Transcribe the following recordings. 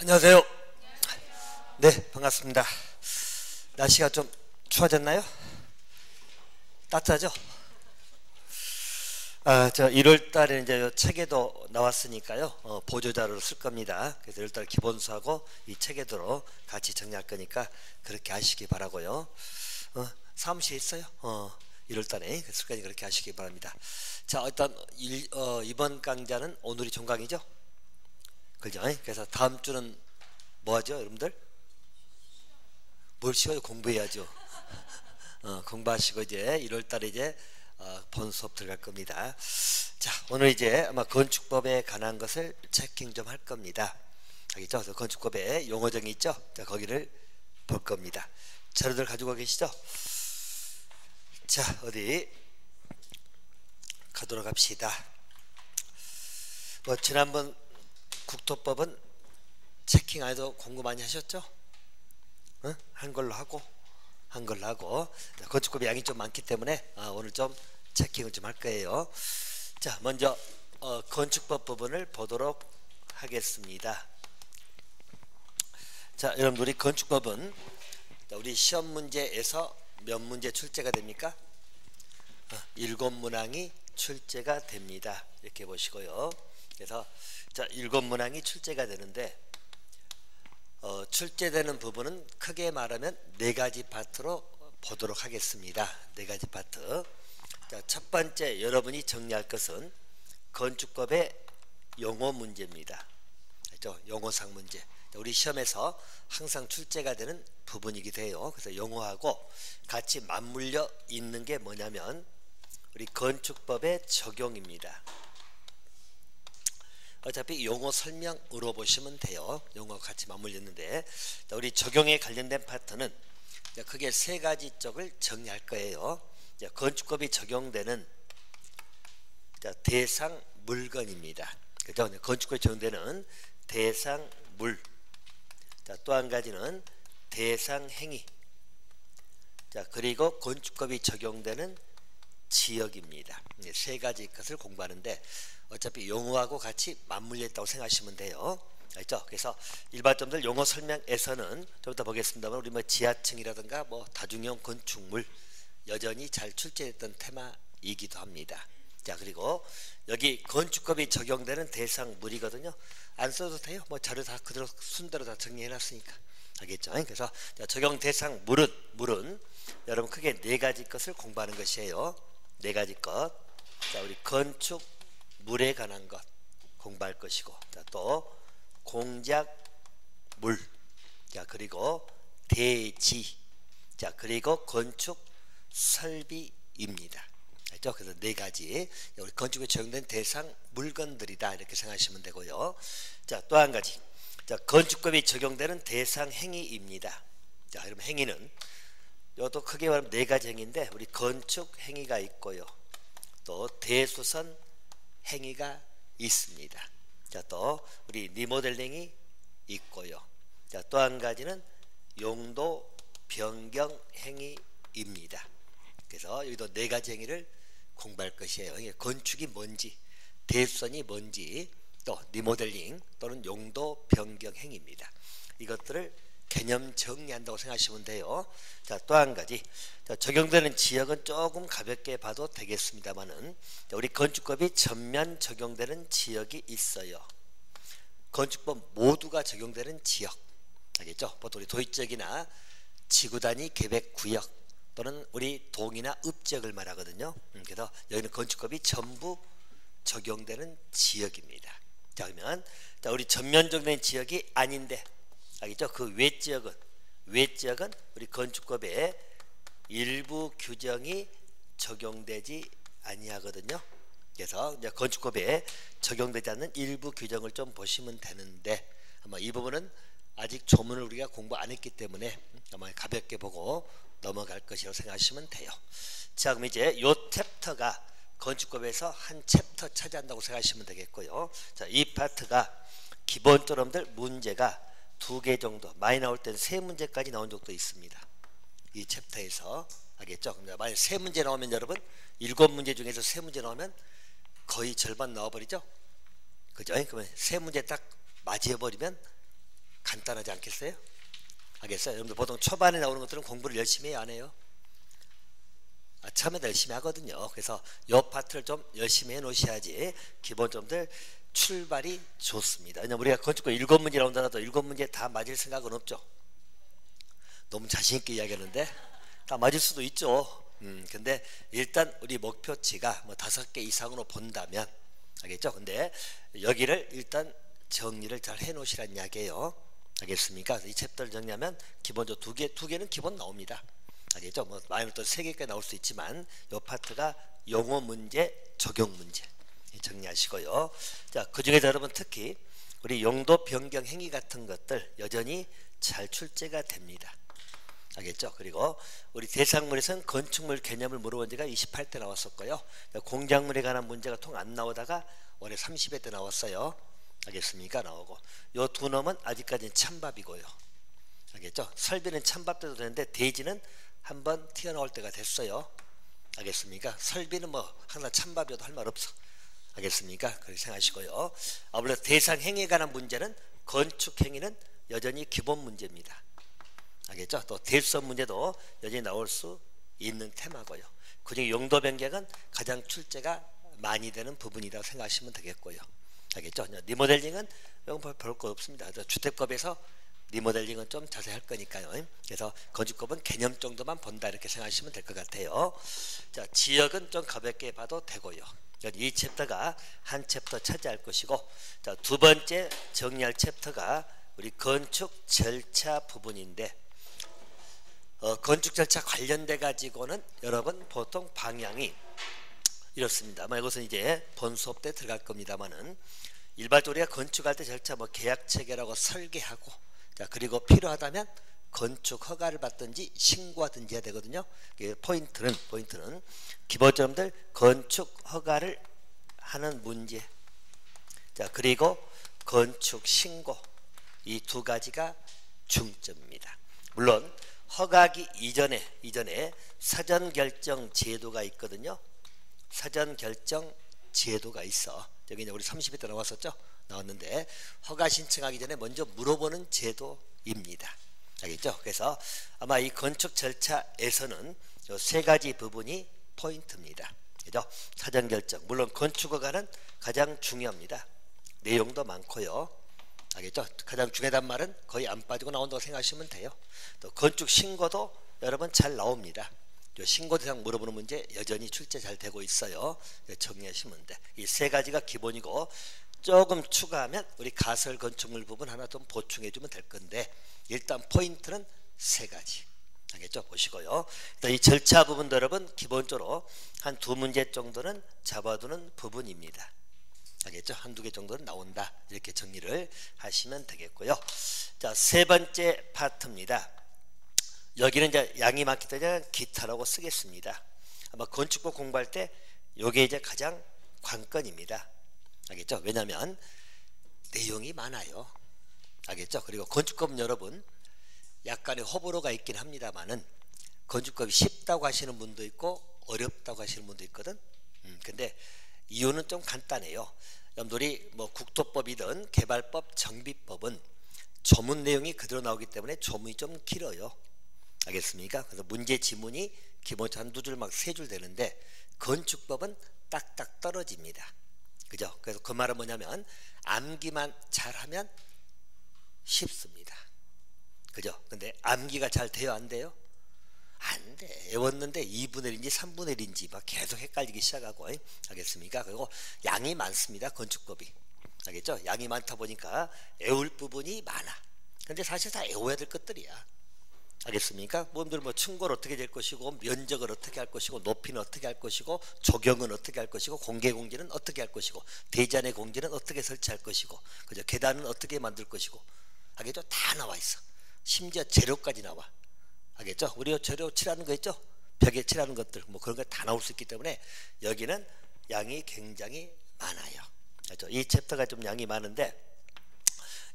안녕하세요. 네, 반갑습니다. 날씨가 좀 추워졌나요? 따뜻하죠? 저 1월 달에 이제 체계도 나왔으니까요. 보조자료로 쓸 겁니다. 그래서 1월 달 기본수하고 이 체계도로 같이 정리할 거니까 그렇게 하시기 바라고요. 사무실에 있어요. 1월 달에 쓸 거니 그렇게 하시기 바랍니다. 자, 일단 이번 강좌는 오늘이 종강이죠. 그죠? 그래서 다음 주는 뭐 하죠, 여러분들? 뭘 쉬어요? 공부해야죠. 공부하시고 이제 1월 달에 이제 본 수업 들어갈 겁니다. 자, 오늘 이제 아마 건축법에 관한 것을 체킹 좀 할 겁니다. 알겠죠? 그래서 건축법에 용어정이 있죠? 자, 거기를 볼 겁니다. 자료들 가지고 계시죠? 자, 어디 가도록 합시다. 지난번 국토법은 체킹 안 해도 공부 많이 하셨죠? 한글로 하고 건축법이 양이 좀 많기 때문에 오늘 좀 체킹을 좀 할 거예요. 자, 먼저 건축법 부분을 보도록 하겠습니다. 자, 여러분, 우리 건축법은 우리 시험 문제에서 몇 문제 출제가 됩니까? 7문항이 출제가 됩니다. 이렇게 보시고요. 그래서 자, 7문항이 출제가 되는데 출제되는 부분은 크게 말하면 4가지 파트로 보도록 하겠습니다. 4가지 파트. 자, 첫 번째 여러분이 정리할 것은 건축법의 용어 문제입니다. 그렇죠? 용어상 문제. 우리 시험에서 항상 출제가 되는 부분이기도 해요. 그래서 용어하고 같이 맞물려 있는 게 뭐냐면 우리 건축법의 적용입니다. 어차피 용어 설명으로 보시면 돼요. 용어가 같이 맞물려 있는데, 우리 적용에 관련된 파트는 크게 3가지 쪽을 정리할 거예요. 건축법이 적용되는 대상 물건입니다. 그죠? 건축법이 적용되는 대상 물. 또 한 가지는 대상 행위. 그리고 건축법이 적용되는 지역입니다. 3가지 것을 공부하는데 어차피 용어하고 같이 맞물려 있다고 생각하시면 돼요. 알죠? 그래서 일반점들 용어 설명에서는 좀 이따 보겠습니다만 우리 지하층이라든가 다중형 건축물 여전히 잘 출제됐던 테마이기도 합니다. 자, 그리고 여기 건축법이 적용되는 대상물이거든요. 안 써도 돼요. 자료 다 그대로 순대로 다 정리해 놨으니까. 알겠죠? 그래서 적용 대상 물은 여러분 크게 4가지 것을 공부하는 것이에요. 4가지 것. 자, 우리 건축 물에 관한 것 공부할 것이고, 자, 또 공작 물, 자, 그리고 대지, 자, 그리고 건축 설비입니다. 알죠? 그래서 4가지 우리 건축에 적용된 대상 물건들이다 이렇게 생각하시면 되고요. 자, 또 한 가지, 자, 건축법이 적용되는 대상 행위입니다. 자, 그럼 행위는 이것도 크게 말하면 4가지 행위인데 우리 건축 행위가 있고요, 또 대수선 행위가 있습니다. 자, 또 우리 리모델링이 있고요. 자, 또 한 가지는 용도 변경 행위입니다. 그래서 여기도 4가지 행위를 공부할 것이에요. 건축이 뭔지, 대수선이 뭔지, 또 리모델링 또는 용도 변경 행위입니다. 이것들을 개념 정리한다고 생각하시면 돼요. 자, 또 한 가지, 자, 적용되는 지역은 조금 가볍게 봐도 되겠습니다만은 우리 건축법이 전면 적용되는 지역이 있어요. 건축법 모두가 적용되는 지역, 알겠죠? 보통 우리 도시지역이나 지구단위 계획구역 또는 우리 동이나 읍지역을 말하거든요. 그래서 여기는 건축법이 전부 적용되는 지역입니다. 자, 그러면 자, 우리 전면 적용된 지역이 아닌데, 알겠죠? 그 외지역은 우리 건축법에 일부 규정이 적용되지 아니하거든요. 그래서 이제 건축법에 적용되지 않는 일부 규정을 좀 보시면 되는데, 아마 이 부분은 아직 조문을 우리가 공부 안 했기 때문에 아마 가볍게 보고 넘어갈 것이라고 생각하시면 돼요. 자, 그럼 이제 요 챕터가 건축법에서 한 챕터 차지한다고 생각하시면 되겠고요. 자, 이 파트가 기본적으로 문제가 2개 정도, 많이 나올 때는 3문제까지 나온 적도 있습니다. 이 챕터에서. 알겠죠? 만약 3문제 나오면 여러분 7문제 중에서 3문제 나오면 거의 절반 나와버리죠? 그죠? 그러면 3문제 딱 맞이해버리면 간단하지 않겠어요? 알겠어요? 여러분들 보통 초반에 나오는 것들은 공부를 열심히 해야 안 해요? 처음에 열심히 하거든요. 그래서 이 파트를 좀 열심히 해 놓으셔야지 기본점들 출발이 좋습니다. 왜냐면 우리가 건축과 7문제 나온다라도 7문제 다 맞을 생각은 없죠. 너무 자신있게 이야기하는데 다 맞을 수도 있죠. 근데 일단 우리 목표치가 뭐 5개 이상으로 본다면, 알겠죠? 근데 여기를 일단 정리를 잘 해 놓으시란 이야기예요. 알겠습니까? 이 챕터를 정리하면 기본적으로 두 개는 기본 나옵니다. 알겠죠? 뭐 많이 또 3개까지 나올 수 있지만 이 파트가 용어 문제, 적용 문제 정리하시고요. 자, 그중에서 여러분 특히 우리 용도 변경 행위 같은 것들 여전히 잘 출제가 됩니다. 알겠죠? 그리고 우리 대상물에서는 건축물 개념을 물어본 지가 28대 나왔었고요. 공작물에 관한 문제가 통 안 나오다가 올해 30회 때 나왔어요. 알겠습니까? 나오고 요 두 놈은 아직까지는 찬밥이고요. 알겠죠? 설비는 찬밥 때도 되는데 대지는 한번 튀어나올 때가 됐어요. 알겠습니까? 설비는 뭐 항상 찬밥이어도 할 말 없어. 알겠습니까? 그렇게 생각하시고요. 아무래도 대상 행위에 관한 문제는 건축 행위는 여전히 기본 문제입니다. 알겠죠? 또 대수업 문제도 여전히 나올 수 있는 테마고요. 그중에 용도 변경은 가장 출제가 많이 되는 부분이라고 생각하시면 되겠고요. 알겠죠? 리모델링은 별 거 없습니다. 주택법에서 리모델링은 좀 자세히 할 거니까요. 그래서 건축법은 개념 정도만 본다 이렇게 생각하시면 될 것 같아요. 자, 지역은 좀 가볍게 봐도 되고요. 이 챕터가 한 챕터 차지할 것이고, 자, 두 번째 정리할 챕터가 우리 건축 절차 부분인데, 건축 절차 관련돼 가지고는 여러분 보통 방향이 이렇습니다. 이것은 이제 본 수업 때 들어갈 겁니다만은, 일반적으로 우리가 건축할 때 절차 뭐 계약 체결하고 설계하고, 자, 그리고 필요하다면 건축 허가를 받든지 신고하든지 해야 되거든요. 포인트는 기본적으로 건축 허가를 하는 문제, 자, 그리고 건축 신고, 이 두 가지가 중점입니다. 물론 허가하기 이전에 사전 결정 제도가 있거든요. 사전 결정 제도가 있어. 여기 이제 우리 30회 때 나왔는데 허가 신청하기 전에 먼저 물어보는 제도입니다. 알겠죠? 그래서 아마 이 건축 절차에서는 이 3가지 부분이 포인트입니다. 그죠? 사전 결정, 물론 건축 허가는 가장 중요합니다. 내용도 많고요. 알겠죠? 가장 중요하단 말은 거의 안 빠지고 나온다고 생각하시면 돼요. 또 건축 신고도 여러분 잘 나옵니다. 신고 대상 물어보는 문제 여전히 출제 잘 되고 있어요. 정리하시면 돼. 이 3가지가 기본이고, 조금 추가하면 우리 가설 건축물 부분 하나 좀 보충해 주면 될 건데, 일단 포인트는 3가지. 알겠죠? 보시고요. 이 절차 부분도 여러분 기본적으로 한 2문제 정도는 잡아두는 부분입니다. 알겠죠? 1-2개 정도는 나온다. 이렇게 정리를 하시면 되겠고요. 자, 3번째 파트입니다. 여기는 이제 양이 많기 때문에 기타라고 쓰겠습니다. 아마 건축법 공부할 때 이게 이제 가장 관건입니다. 알겠죠? 왜냐하면 내용이 많아요. 알겠죠? 그리고 건축법 여러분 약간의 호불호가 있긴 합니다만은 건축법이 쉽다고 하시는 분도 있고 어렵다고 하시는 분도 있거든. 근데 이유는 좀 간단해요. 여러분들이 뭐 국토법이든 개발법, 정비법은 조문 내용이 그대로 나오기 때문에 조문이 좀 길어요. 알겠습니까? 그래서 문제 지문이 기본적으로 한두 줄 막 3줄 되는데 건축법은 딱딱 떨어집니다. 그죠? 그래서 그 말은 뭐냐면 암기만 잘하면 쉽습니다. 그죠? 근데 암기가 잘 돼요? 안 돼요? 안 돼. 외웠는데 2분의 1인지 3분의 1인지 막 계속 헷갈리기 시작하고. 알겠습니까? 그리고 양이 많습니다. 건축법이. 알겠죠? 양이 많다 보니까 외울 부분이 많아. 근데 사실 다 외워야 될 것들이야. 알겠습니까? 뭔들 뭐 층고를 어떻게 될 것이고, 면적을 어떻게 할 것이고, 높이는 어떻게 할 것이고, 조경은 어떻게 할 것이고, 공개 공지는 어떻게 할 것이고, 대지안의 공지는 어떻게 설치할 것이고, 그죠? 계단은 어떻게 만들 것이고, 알겠죠? 다 나와 있어. 심지어 재료까지 나와. 알겠죠? 우리가 재료 칠하는 거 있죠? 벽에 칠하는 것들 뭐 그런 거 다 나올 수 있기 때문에 여기는 양이 굉장히 많아요. 그렇죠? 이 챕터가 좀 양이 많은데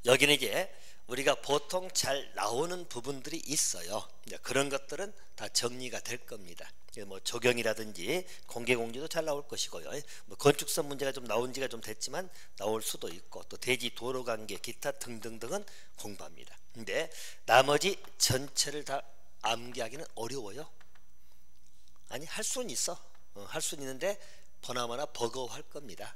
여기는 이제 우리가 보통 잘 나오는 부분들이 있어요. 그런 것들은 다 정리가 될 겁니다. 뭐 조경이라든지 공개공지도 잘 나올 것이고요. 뭐 건축성 문제가 좀 나온 지가 좀 됐지만 나올 수도 있고, 또 대지 도로 관계 기타 등등등은 공부합니다. 근데 나머지 전체를 다 암기하기는 어려워요. 아니, 할 수는 있어. 할 수는 있는데 보나마나 버거워할 겁니다.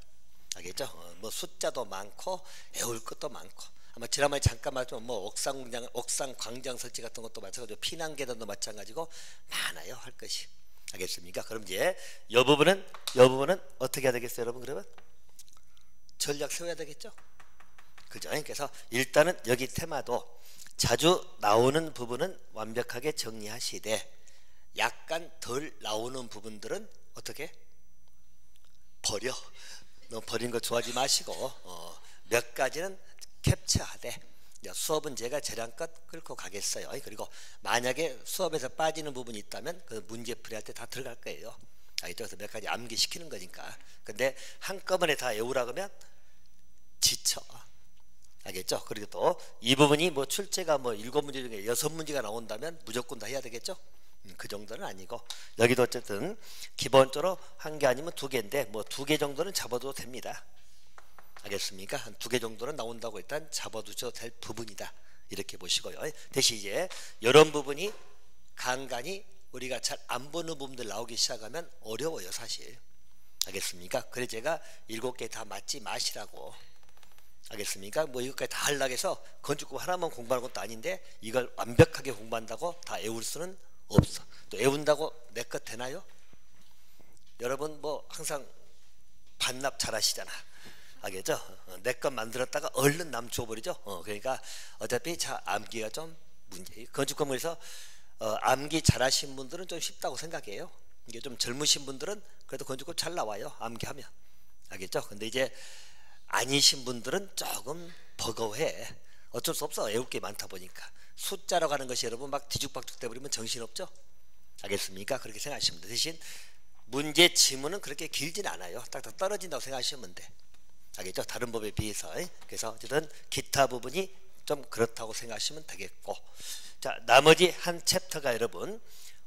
알겠죠? 뭐 숫자도 많고 외울 것도 많고, 아마 지난번에 잠깐 말했지만 뭐 옥상 광장 설치 같은 것도 마찬가지고 피난 계단도 마찬가지고 많아요, 할 것이. 알겠습니까? 그럼 이제 이 부분은 어떻게 해야 되겠어요, 여러분? 그러면 전략 세워야 되겠죠? 그죠? 그래서 일단은 여기 테마도 자주 나오는 부분은 완벽하게 정리하시되, 약간 덜 나오는 부분들은 어떻게 버려. 너무 버린 거 좋아하지 마시고 몇 가지는 캡처하되, 수업은 제가 재량껏 끌고 가겠어요. 그리고 만약에 수업에서 빠지는 부분이 있다면 그 문제풀이 할 때 다 들어갈 거예요. 알겠죠? 그래서 몇 가지 암기시키는 거니까. 근데 한꺼번에 다 외우라 그러면 지쳐. 알겠죠? 그리고 또 이 부분이 뭐 출제가 뭐 7문제 중에 6문제가 나온다면 무조건 다 해야 되겠죠? 그 정도는 아니고, 여기도 어쨌든 기본적으로 한 개 아니면 2개인데 뭐 2개 정도는 잡아도 됩니다. 알겠습니까? 한 2개 정도는 나온다고 일단 잡아두셔도 될 부분이다, 이렇게 보시고요. 대신 이제 이런 부분이 간간히 우리가 잘 안 보는 부분들 나오기 시작하면 어려워요, 사실. 알겠습니까? 그래서 제가 7개 다 맞지 마시라고. 알겠습니까? 뭐 이것까지 다 하려고 해서 건축법 하나만 공부하는 것도 아닌데 이걸 완벽하게 공부한다고 다 외울 수는 없어. 또 외운다고 내 것 되나요? 여러분 뭐 항상 반납 잘 하시잖아. 알겠죠? 내 것 만들었다가 얼른 남 줘버리죠. 그러니까 어차피 자 암기가 좀 문제예요. 건축건물에서 암기 잘 하신 분들은 좀 쉽다고 생각해요. 이게 좀 젊으신 분들은 그래도 건축법 잘 나와요, 암기하면. 알겠죠? 근데 이제 아니신 분들은 조금 버거워해. 어쩔 수 없어, 외울 게 많다 보니까. 숫자로 가는 것이 여러분 막 뒤죽박죽 돼버리면 정신없죠? 알겠습니까? 그렇게 생각하시면 돼. 대신 문제 지문은 그렇게 길진 않아요. 딱딱 떨어진다고 생각하시면 돼. 알겠죠? 다른 법에 비해서. 그래서 어쨌든 기타 부분이 좀 그렇다고 생각하시면 되겠고, 자, 나머지 한 챕터가 여러분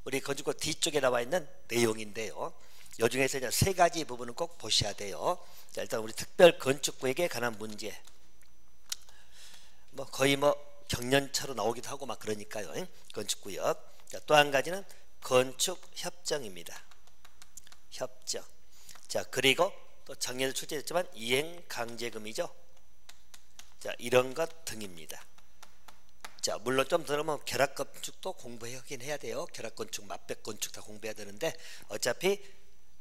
우리 건축법 뒤쪽에 나와 있는 내용인데요. 이 중에서 이제 3가지 부분은 꼭 보셔야 돼요. 자, 일단 우리 특별 건축구역에 관한 문제, 뭐 거의 뭐 경련차로 나오기도 하고 막 그러니까요. 건축구역. 또 한 가지는 건축협정입니다. 협정. 자, 그리고 또 작년에 출제됐지만 이행강제금이죠. 자, 이런 것 등입니다. 자, 물론 좀 들으면 결합건축도 공부하긴 해야 돼요. 결합건축, 맞배건축 다 공부해야 되는데 어차피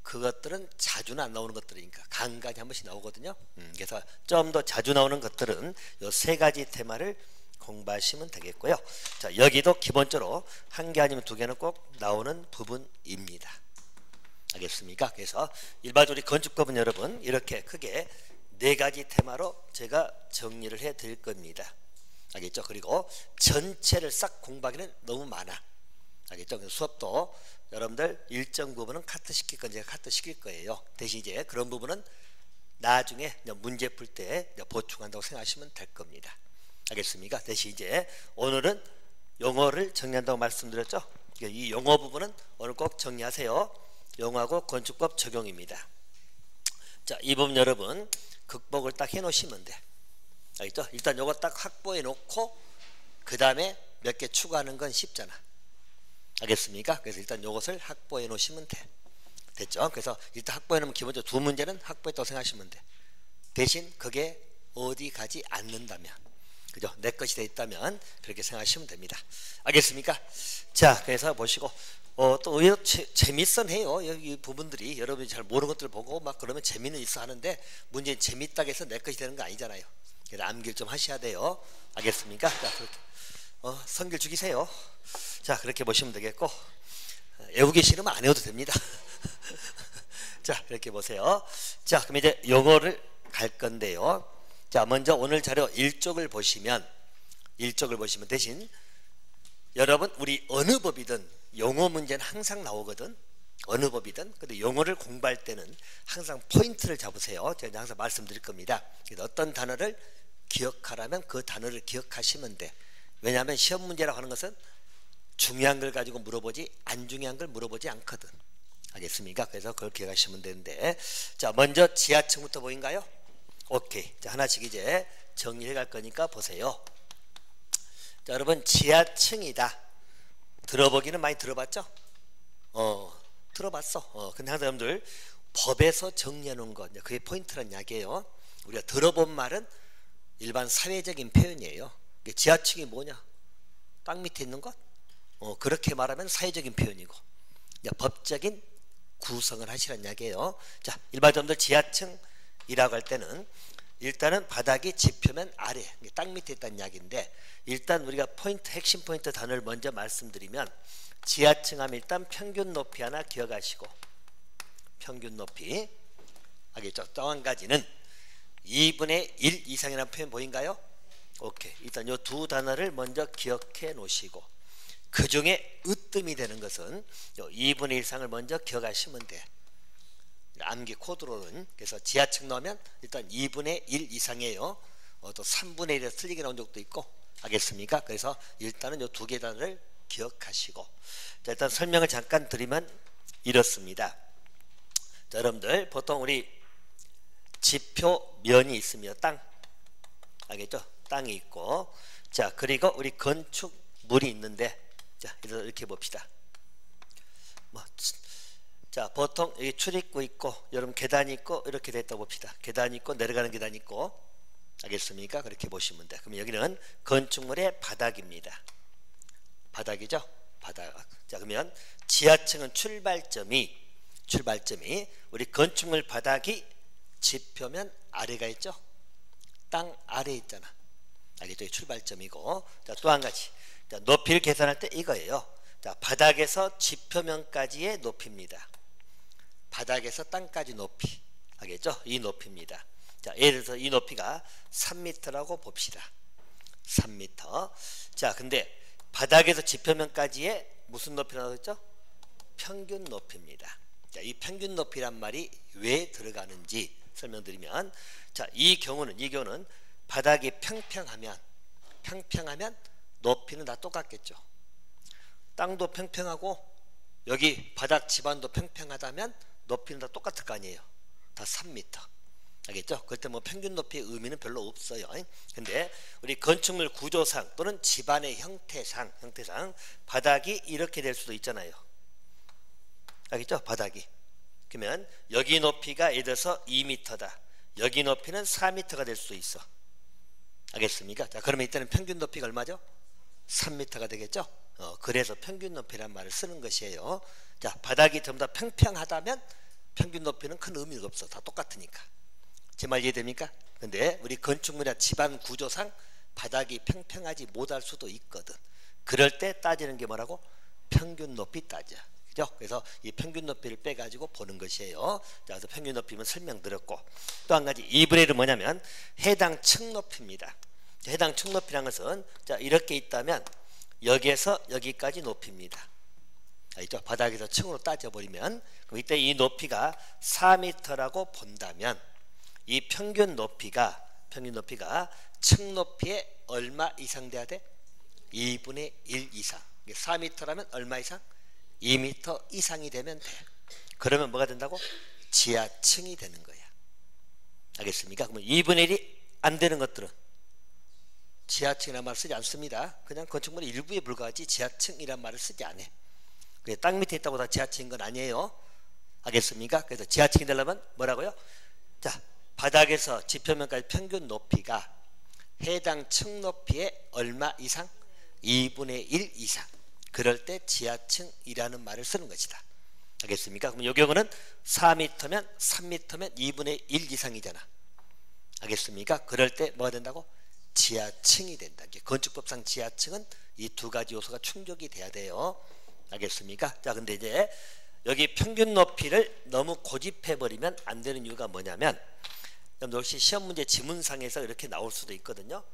그것들은 자주는 안 나오는 것들이니까 간간히 한 번씩 나오거든요. 그래서 좀 더 자주 나오는 것들은 이 3가지 테마를 공부하시면 되겠고요. 자, 여기도 기본적으로 1개 아니면 2개는 꼭 나오는 부분입니다. 알겠습니까? 그래서 일반적으로 건축법은 여러분 이렇게 크게 4가지 테마로 제가 정리를 해 드릴 겁니다. 알겠죠? 그리고 전체를 싹 공부하기는 너무 많아. 알겠죠? 그래서 수업도 여러분들 일정 부분은 카트 시킬 건 제가 카트 시킬 거예요. 대신 이제 그런 부분은 나중에 문제 풀 때 보충한다고 생각하시면 될 겁니다. 알겠습니까? 대신 이제 오늘은 용어를 정리한다고 말씀드렸죠? 이 용어 부분은 오늘 꼭 정리하세요. 용어하고 건축법 적용입니다. 자, 이 부분 여러분 극복을 딱 해놓으시면 돼. 알겠죠? 일단 요거 딱 확보해 놓고 그 다음에 몇 개 추가하는 건 쉽잖아. 알겠습니까? 그래서 일단 요것을 확보해 놓으시면 돼. 됐죠? 그래서 일단 확보해 놓으면 기본적으로 2문제는 확보했다고 생각하시면 돼. 대신 그게 어디 가지 않는다면, 그죠? 내 것이 돼 있다면 그렇게 생각하시면 됩니다. 알겠습니까? 자, 그래서 보시고 또 의외로 재밌선 해요. 여기 부분들이 여러분이 잘 모르는 것들 보고 막 그러면 재미는 있어 하는데 문제는 재밌다고 해서 내 것이 되는 거 아니잖아요. 그래서 암기를 좀 하셔야 돼요. 알겠습니까? 자, 그렇게 성길 죽이세요. 자, 그렇게 보시면 되겠고, 외우기 싫으면 안 외워도 됩니다. 자, 그렇게 보세요. 자, 그럼 이제 용어를 갈 건데요. 자, 먼저 오늘 자료 1쪽을 보시면 대신 여러분 우리 어느 법이든 용어 문제는 항상 나오거든. 어느 법이든. 근데 용어를 공부할 때는 항상 포인트를 잡으세요. 제가 항상 말씀드릴 겁니다. 어떤 단어를 기억하라면 그 단어를 기억하시면 돼. 왜냐하면 시험 문제라고 하는 것은 중요한 걸 가지고 물어보지 안 중요한 걸 물어보지 않거든. 알겠습니까? 그래서 그걸 기억하시면 되는데, 자 먼저 지하층부터 보인가요? 오케이. 자 하나씩 이제 정리해 갈 거니까 보세요. 자 여러분, 지하층이다. 들어보기는 많이 들어봤죠? 들어봤어. 근데 항상 여러분들 법에서 정리해 놓은 것, 그게 포인트란 이야기예요. 우리가 들어본 말은 일반 사회적인 표현이에요. 지하층이 뭐냐? 땅 밑에 있는 것? 그렇게 말하면 사회적인 표현이고, 법적인 구성을 하시라는 이야기예요. 자, 일반적으로 지하층이라고 할 때는 일단은 바닥이 지표면 아래, 땅 밑에 있다는 이야기인데, 일단 우리가 핵심 포인트 단어를 먼저 말씀드리면, 지하층 하면 일단 평균 높이 하나 기억하시고, 평균 높이, 알겠죠? 또 한 가지는 2분의 1 이상이라는 표현 보인가요? 오케이. 일단 이 두 단어를 먼저 기억해 놓으시고, 그 중에 으뜸이 되는 것은 2분의 1 이상을 먼저 기억하시면 돼. 암기 코드로는. 그래서 지하층 넣으면 일단 2분의 1 이상이에요. 또 3분의 1에서 틀리게 나온 적도 있고, 알겠습니까? 그래서 일단은 이 두 개 단어를 기억하시고, 자, 일단 설명을 잠깐 드리면 이렇습니다. 자, 여러분들 보통 우리 지표면이 있으며 땅, 알겠죠? 땅이 있고, 자 그리고 우리 건축물이 있는데, 자 이렇게 봅시다. 자 보통 여기 출입구 있고, 여러분 계단이 있고, 이렇게 됐다 봅시다. 계단이 있고, 내려가는 계단이 있고, 알겠습니까? 그렇게 보시면 돼. 그럼 여기는 건축물의 바닥입니다. 바닥이죠? 바닥. 자 그러면 지하층은 출발점이 우리 건축물 바닥이 지표면 아래가 있죠? 땅 아래 있잖아. 알겠죠? 출발점이고, 자 또 한 가지, 자 높이를 계산할 때 이거예요. 자 바닥에서 지표면까지의 높이입니다. 바닥에서 땅까지 높이, 알겠죠? 이 높이입니다. 자 예를 들어서 이 높이가 3m라고 봅시다. 3m. 자 근데 바닥에서 지표면까지의 무슨 높이라고 했죠? 평균 높이입니다. 자, 이 평균 높이란 말이 왜 들어가는지 설명드리면, 자, 이 경우는 바닥이 평평하면 높이는 다 똑같겠죠. 땅도 평평하고 여기 바닥 지반도 평평하다면 높이는 다 똑같을 거 아니에요. 다 3m. 알겠죠? 그럴 때 뭐 평균 높이의 의미는 별로 없어요. 근데 우리 건축물 구조상 또는 집안의 형태상 바닥이 이렇게 될 수도 있잖아요. 알겠죠? 바닥이. 그러면 여기 높이가 예를 들어서 2m다. 여기 높이는 4m가 될 수도 있어. 알겠습니까? 자, 그러면 이때는 평균 높이가 얼마죠? 3m가 되겠죠? 그래서 평균 높이란 말을 쓰는 것이에요. 자, 바닥이 전부 다 평평하다면 평균 높이는 큰 의미가 없어. 다 똑같으니까. 제 말 이해됩니까? 근데 우리 건축물이나 집안 구조상 바닥이 평평하지 못할 수도 있거든. 그럴 때 따지는 게 뭐라고? 평균 높이 따져. 그죠? 그래서 이 평균 높이를 빼가지고 보는 것이에요. 자, 그래서 평균 높이면 설명드렸고, 또 한 가지 2분의 1은 뭐냐면 해당 층 높이입니다. 해당 층 높이란 것은, 자 이렇게 있다면 여기에서 여기까지 높이입니다. 알죠? 바닥에서 층으로 따져버리면, 그럼 이때 이 높이가 4m라고 본다면 이 평균 높이가 층 높이의 얼마 이상 돼야 돼? 2분의 1 이상. 4m라면 얼마 이상? 2m 이상이 되면 돼. 그러면 뭐가 된다고? 지하층이 되는 거야. 알겠습니까? 그러면 2분의 1이 안 되는 것들은 지하층이라는 말을 쓰지 않습니다. 그냥 건축물의 일부에 불과하지 지하층이라는 말을 쓰지 않아. 땅 밑에 있다고 다 지하층인 건 아니에요. 알겠습니까? 그래서 지하층이 되려면 뭐라고요? 자, 바닥에서 지표면까지 평균 높이가 해당 층 높이의 얼마 이상? 2분의 1 이상. 그럴 때 지하층이라는 말을 쓰는 것이다. 알겠습니까? 그럼 이 경우는 4m면 3m면 2분의 1 이상이잖아. 알겠습니까? 그럴 때 뭐가 된다고? 지하층이 된다. 건축법상 지하층은 이 두 가지 요소가 충족이 돼야 돼요. 알겠습니까? 자, 근데 이제 여기 평균 높이를 너무 고집해버리면 안 되는 이유가 뭐냐면, 역시 시험 문제 지문상에서 이렇게 나올 수도 있거든요.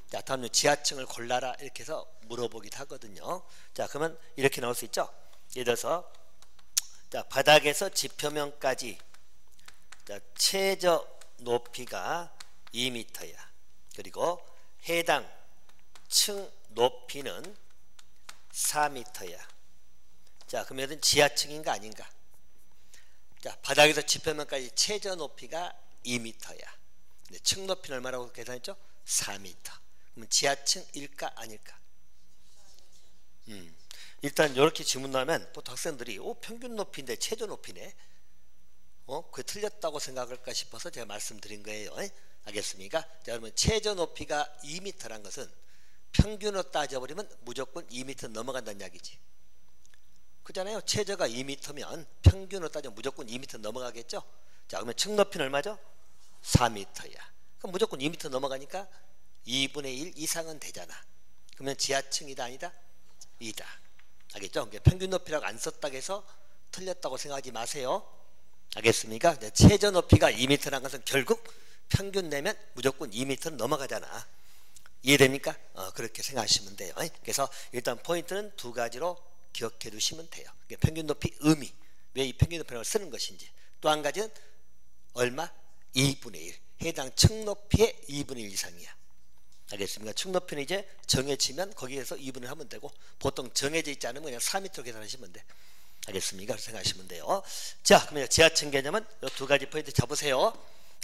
자, 다음 지하층을 골라라 이렇게 해서 물어보기도 하거든요. 자, 그러면 이렇게 나올 수 있죠. 예를 들어서, 자, 바닥에서 지표면까지, 자, 최저 높이가 2m야. 그리고 해당 층 높이는 4m야. 자, 그러면 이건 지하층인가 아닌가? 자, 바닥에서 지표면까지 최저 높이가 2m야. 근데 층 높이는 얼마라고 계산했죠? 4m. 그러면 지하층일까 아닐까? 일단 이렇게 질문 나오면 보통 학생들이 평균 높이인데 최저 높이네. 그게 틀렸다고 생각할까 싶어서 제가 말씀드린 거예요. 알겠습니까? 자, 그러면 최저 높이가 2m란 것은 평균으로 따져버리면 무조건 2m 넘어간다는 이야기지. 그잖아요. 최저가 2m면 평균으로 따지면 무조건 2m 넘어가겠죠. 자, 그러면 층 높이는 얼마죠? 4m야. 그럼 무조건 2m 넘어가니까 2분의 1 이상은 되잖아. 그러면 지하층이다 아니다? 이다. 알겠죠? 평균 높이라고 안 썼다고 해서 틀렸다고 생각하지 마세요. 알겠습니까? 최저 높이가 2m라는 것은 결국 평균 내면 무조건 2m는 넘어가잖아. 이해됩니까? 그렇게 생각하시면 돼요. 그래서 일단 포인트는 두 가지로 기억해 두시면 돼요. 평균 높이 의미, 왜 이 평균 높이라고 쓰는 것인지. 또 한 가지는 얼마? 2분의 1. 해당 층 높이의 2분의 1 이상이야. 알겠습니까? 층 높이는 이제 정해지면 거기에서 2분의 1 하면 되고, 보통 정해져 있지 않으면 그냥 4m로 계산하시면 돼. 알겠습니까? 그렇게 생각하시면 돼요. 자, 그러면 지하층 개념은 이 두 가지 포인트 잡으세요.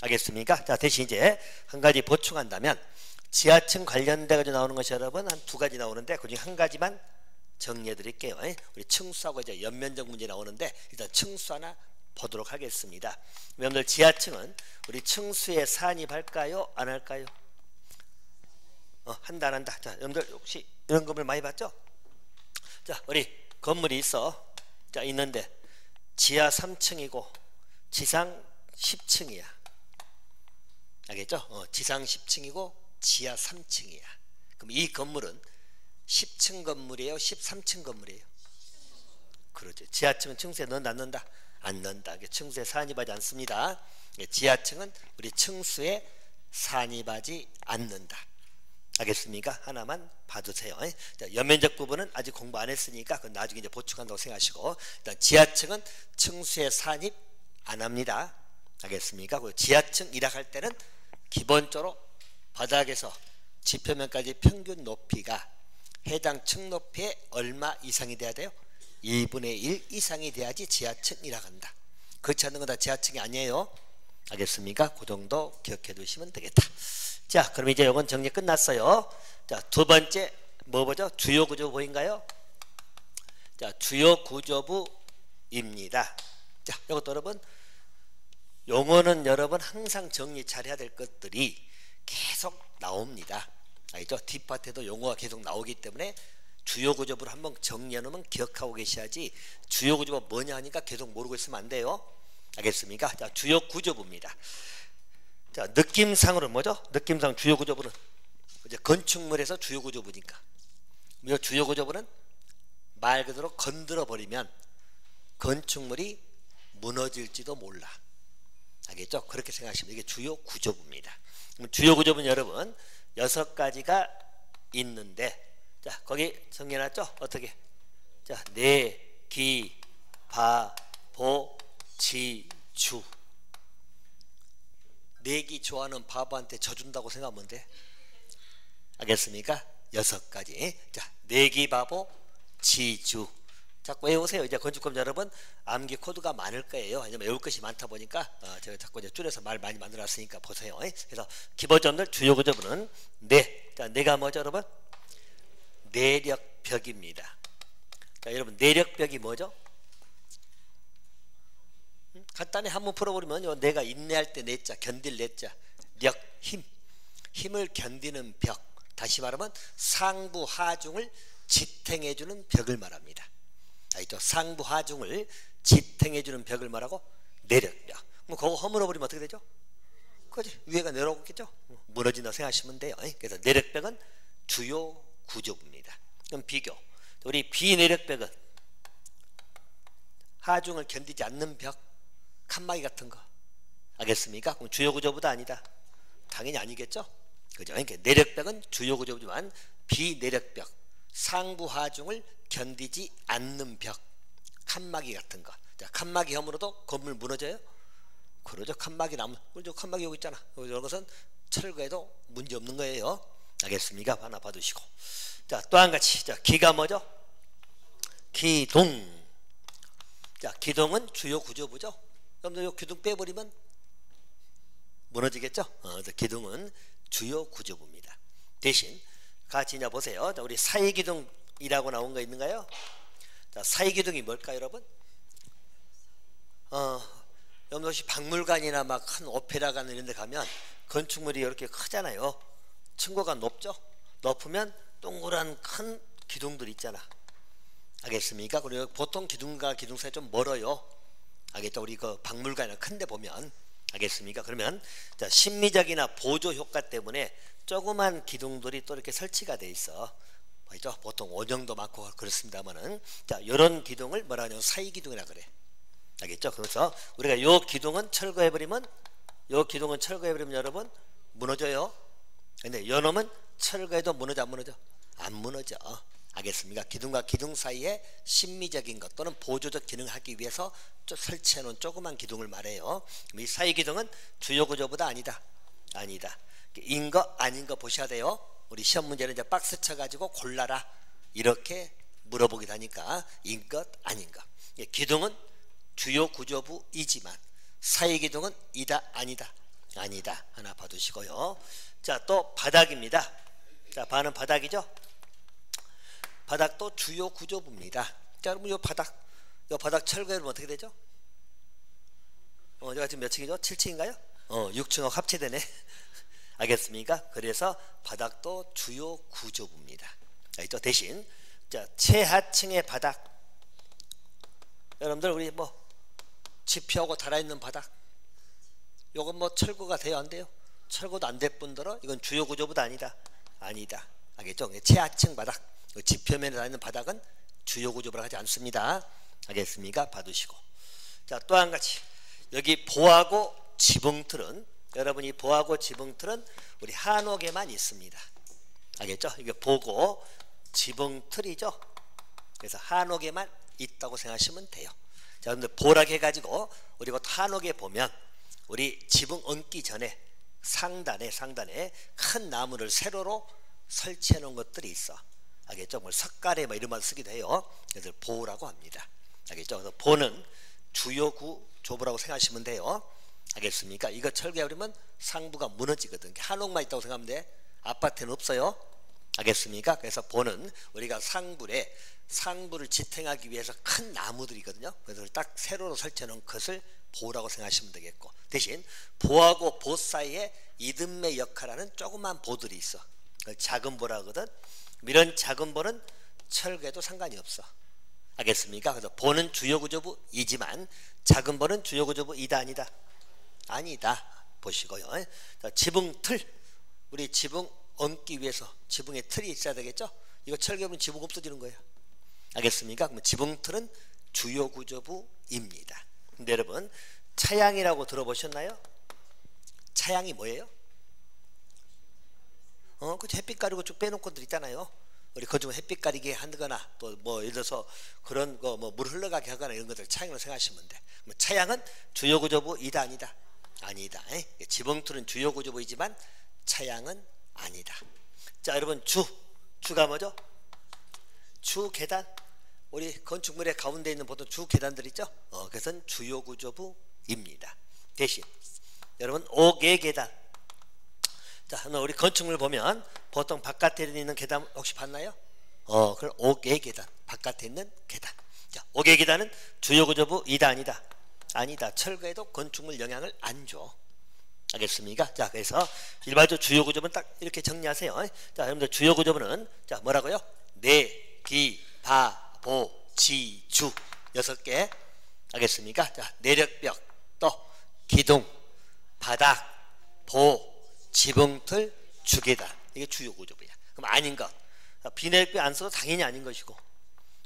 알겠습니까? 자, 대신 이제 한 가지 보충한다면, 지하층 관련돼 가지고 나오는 것이 여러분 한 두 가지 나오는데 그중에 한 가지만 정리해 드릴게요. 우리 층수하고 이제 연면적 문제 나오는데 일단 층수 하나 보도록 하겠습니다. 여러분들 지하층은 우리 층수에 산입할까요? 안 할까요? 한다 안 한다. 자, 여러분들 혹시 이런 건물 많이 봤죠? 자, 우리 건물이 있어. 자, 있는데 지하 3층이고 지상 10층이야. 알겠죠? 지상 10층이고 지하 3층이야. 그럼 이 건물은 10층 건물이에요? 13층 건물이에요? 그러죠. 지하층은 층수에 넣는다 안 넣는다? 안 넣는다. 층수에 산입하지 않습니다. 지하층은 우리 층수에 산입하지 않는다. 알겠습니까? 하나만 봐두세요. 자, 연면적 부분은 아직 공부 안 했으니까 그건 나중에 이제 보충한다고 생각하시고, 일단 지하층은 층수에 산입 안 합니다. 알겠습니까? 지하층 일학할 때는 기본적으로 바닥에서 지표면까지 평균 높이가 해당 층 높이의 얼마 이상이 돼야 돼요? 2분의 1 이상이 돼야지 지하층 일학한다. 그렇지 않는 건 다 지하층이 아니에요. 알겠습니까? 그 정도 기억해 두시면 되겠다. 자, 그럼 이제 이건 정리 끝났어요. 자, 두 번째 뭐 보죠? 주요 구조부인가요? 자, 주요 구조부입니다. 자, 이것도 여러분 용어는 여러분 항상 정리 잘 해야 될 것들이 계속 나옵니다. 알죠? 뒷밭에도 용어가 계속 나오기 때문에 주요 구조부를 한번 정리해 놓으면 기억하고 계셔야지, 주요 구조부가 뭐냐 하니까 계속 모르고 있으면 안 돼요. 알겠습니까? 자, 주요 구조부입니다. 자, 느낌상으로 뭐죠? 느낌상 주요 구조부는 이제 건축물에서 주요 구조부니까, 이 주요 구조부는 말 그대로 건드려 버리면 건축물이 무너질지도 몰라. 알겠죠? 그렇게 생각하시면 이게 주요 구조부입니다. 주요 구조부는 여러분 6가지가 있는데, 자, 거기 정리해놨죠? 어떻게? 자, 내, 기, 바, 보, 지, 주. 내기 좋아하는 바보한테 져준다고 생각하면 돼. 알겠습니까? 6가지. 자, 내기, 바보, 지, 주. 자꾸 외우세요. 이제 건축검 여러분 암기 코드가 많을 거예요. 왜냐면 외울 것이 많다 보니까 제가 자꾸 이제 줄여서 말 많이 만들어놨으니까 보세요. 그래서 기본적으로 주요 구조부는 네. 자, 내가 뭐죠, 여러분? 내력벽입니다. 자, 여러분 내력벽이 뭐죠? 간단히 한번 풀어버리면 내가 인내할 때 내자, 견딜 내자, 력, 힘, 힘을 견디는 벽. 다시 말하면 상부 하중을 지탱해주는 벽을 말합니다. 알죠? 상부 하중을 지탱해주는 벽을 말하고 내력벽. 뭐 그거 허물어버리면 어떻게 되죠? 그지? 위에가 내려오겠죠? 무너진다고 생각하시면 돼요. 그래서 내력벽은 주요 구조부입니다. 그럼 비교. 우리 비내력벽은 하중을 견디지 않는 벽, 칸막이 같은 거. 알겠습니까? 그럼 주요 구조부도 아니다. 당연히 아니겠죠? 그죠? 그러니까 내력벽은 주요 구조부지만 비내력벽, 상부 하중을 견디지 않는 벽, 칸막이 같은 거. 자, 칸막이 허물어도 건물 무너져요? 그러죠. 칸막이 나무, 그죠? 칸막이 여기 있잖아. 이런 것은 철거해도 문제 없는 거예요. 알겠습니까? 하나 봐두시고. 자, 또 한 가지. 자, 기가 뭐죠? 기둥. 자, 기둥은 주요 구조부죠. 여러분들 이 기둥 빼버리면 무너지겠죠? 기둥은 주요 구조부입니다. 대신 같이 이제 보세요. 자, 우리 사이기둥이라고 나온 거 있는가요? 자, 사이기둥이 뭘까요, 여러분? 여러분 혹시 박물관이나 막 큰 오페라관 이런 데 가면 건축물이 이렇게 크잖아요. 층고가 높죠? 높으면 동그란 큰 기둥들 있잖아. 알겠습니까? 그리고 보통 기둥과 기둥 사이 좀 멀어요. 알겠죠? 우리 그 박물관이나 큰 데 보면. 알겠습니까? 그러면 자, 심미적이나 보조 효과 때문에 조그만 기둥들이 또 이렇게 설치가 돼 있어. 알죠? 보통 원형도 많고 그렇습니다만은, 자, 이런 기둥을 뭐라 하냐면 사이기둥이라 그래. 알겠죠? 그래서 우리가 요 기둥은 철거해버리면, 여러분 무너져요. 근데 요 놈은 철거해도 무너져 안 무너져? 안 무너져. 알겠습니까? 기둥과 기둥 사이에 심미적인 것 또는 보조적 기능을 하기 위해서 설치해 놓은 조그만 기둥을 말해요. 이 사이 기둥은 주요 구조보다 아니다. 인 거 아닌 거 보셔야 돼요. 우리 시험 문제는 이제 박스 쳐가지고 골라라 이렇게 물어보기도 하니까 인 것 아닌 것. 기둥은 주요 구조부이지만 사이 기둥은 이다 아니다. 하나 봐두시고요. 자, 또 바닥입니다. 자, 바는 바닥이죠. 바닥도 주요 구조부입니다. 자, 여러분 요 바닥 철거하면 어떻게 되죠? 제가 지금 몇 층이죠? 7층인가요? 6층하고 합체되네. 알겠습니까? 그래서 바닥도 주요 구조부입니다. 알겠죠? 대신 자, 최하층의 바닥, 여러분들 우리 뭐 지표하고 달아있는 바닥, 요건 뭐 철거가 돼요 안 돼요? 철거도 안 될 뿐더러 이건 주요 구조부도 아니다. 알겠죠? 최하층 바닥, 지표면에 달아있는 바닥은 주요 구조부라 하지 않습니다. 알겠습니까? 봐두시고. 자, 또 한 가지. 여기 보하고 지붕틀은, 여러분 이 보하고 지붕틀은 우리 한옥에만 있습니다. 알겠죠? 이게 보고 지붕틀이죠. 그래서 한옥에만 있다고 생각하시면 돼요. 자, 여러분들 보라고 해가지고 우리 곧 한옥에 보면 우리 지붕 얹기 전에 상단에 큰 나무를 세로로 설치해 놓은 것들이 있어. 알겠죠? 뭐 석가래 뭐 이런 말 쓰기도 해요. 그래서 보라고 합니다. 알겠죠? 그래서 보는 주요 구조부라고 생각하시면 돼요. 알겠습니까? 이거 철거해버리면 상부가 무너지거든. 한옥만 있다고 생각하면 돼. 아파트는 없어요. 알겠습니까? 그래서 보는 우리가 상부를 지탱하기 위해서 큰 나무들이거든요. 그래서 딱 세로로 설치해 놓은 것을 보라고 생각하시면 되겠고, 대신 보하고 보 사이에 이듬매 역할하는 조그만 보들이 있어. 그걸 작은 보라 하거든. 이런 작은 보는 철거해도 상관이 없어. 알겠습니까? 그래서 보는 주요 구조부이지만 작은 보는 주요 구조부이다 아니다. 보시고요. 자, 지붕틀, 우리 지붕 얹기 위해서 지붕에 틀이 있어야 되겠죠? 이거 철거하면 지붕 없어지는 거예요. 알겠습니까? 그럼 지붕틀은 주요 구조부입니다. 근데 여러분 차양이라고 들어보셨나요? 차양이 뭐예요? 그 햇빛 가리고 쭉 빼놓은 것들 있잖아요. 우리 건축 햇빛 가리게 한다거나 또 뭐 예를 들어서 그런 거 뭐 물 흘러가게 하거나 이런 것들 차양으로 생각하시면 돼. 차양은 주요 구조부이다 아니다. 지붕틀은 주요 구조부이지만 차양은 아니다. 자, 여러분 주가 뭐죠? 주 계단. 우리 건축물의 가운데 있는 보통 주 계단들 있죠? 그것은 주요 구조부입니다. 대신 여러분 옥외 계단. 자, 우리 건축물 보면 보통 바깥에 있는 계단 혹시 봤나요? 그럼 옥외 계단, 바깥에 있는 계단. 자, 옥외 계단은 주요 구조부이다 아니다. 철거해도 건축물 영향을 안 줘. 알겠습니까? 자, 그래서 일반적으로 주요 구조부는 딱 이렇게 정리하세요. 자, 여러분들 주요 구조부는 자, 뭐라고요? 내, 기, 바, 보, 지, 주 6개. 알겠습니까? 자, 내력벽, 또 기둥, 바닥, 보, 지붕틀, 주계단. 이게 주요 구조부야. 그럼 아닌 것. 비내력벽 안 써도 당연히 아닌 것이고.